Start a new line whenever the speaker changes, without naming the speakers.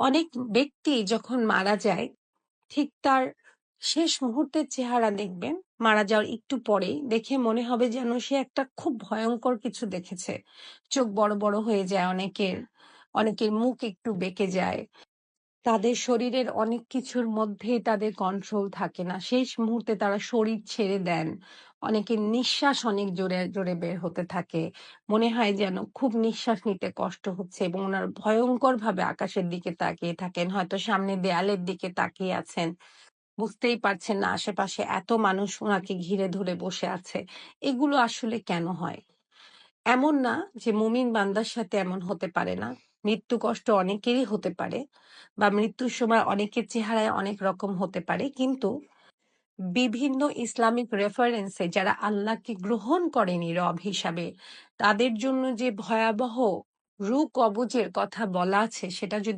অনেক ব্যক্তি যখন মারা যায়, ঠিক তার শেষ মুহূর্তের চেহারা দেখবেন মারা যাওয়ার একটু পরেই, দেখে মনে হবে যেন সে একটা খুব ভয়ঙ্কর কিছু দেখেছে। চোখ বড় বড় হয়ে যায় অনেকের, অনেকের মুখ একটু বেঁকে যায়। তাদের শরীরের অনেক কিছুর মধ্যেই তাদের কন্ট্রোল থাকে না। শেষ মুহূর্তে তারা শরীর ছেড়ে দেন। অনেকের নিঃশ্বাস অনেক জোরে, জোরে বের হতে থাকে। মনে হয় যেন খুব নিঃশ্বাস নিতে কষ্ট হচ্ছে এবং উনারা ভয়ংকরভাবে আকাশের দিকে তাকিয়ে থাকেন। হয়তো সামনে দেয়ালের দিকে তাকিয়ে আছেন। বুঝতেই পারছেন না আশেপাশে এত মানুষ উনাকে ঘিরে ধরে বসে আছে। এগুলো আসলে কেন হয়? এমন না যে মুমিন বান্দার সাথে এমন হতে পারে না। মৃত্যু কষ্ট অনেকেরই হতে পারে বা মৃত্যুর সময় অনেকের চেহারায় অনেক রকম হতে পারে। কিন্তু বিভিন্ন ইসলামিক রেফারেন্সে যারা আল্লাহকে গ্রহণ করেনি রব হিসাবে, তাদের জন্য যে ভয়াবহ রূপ কবজের কথা বলা আছে সেটা যদি